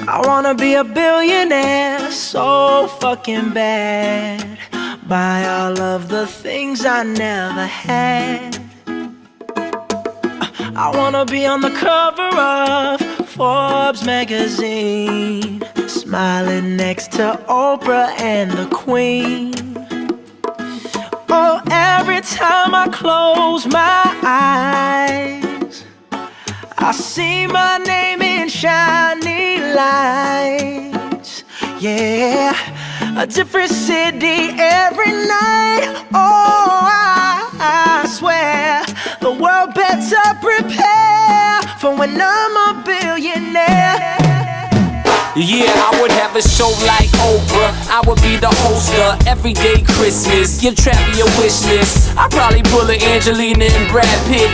I wanna be a billionaire so fucking bad. Buy all of the things I never had. I wanna be on the cover of Forbes magazine, smiling next to Oprah and the Queen. Oh, every time I close my eyes, I see my name in shiny lights. Yeah, a different city every night. Oh, I swear the world better prepare for when I'm a billionaire. Yeah, I would have a show like Oprah. I would be the host of Everyday Christmas. Give Travis your wish list. I'd probably pull a Angelina and Brad Pitt.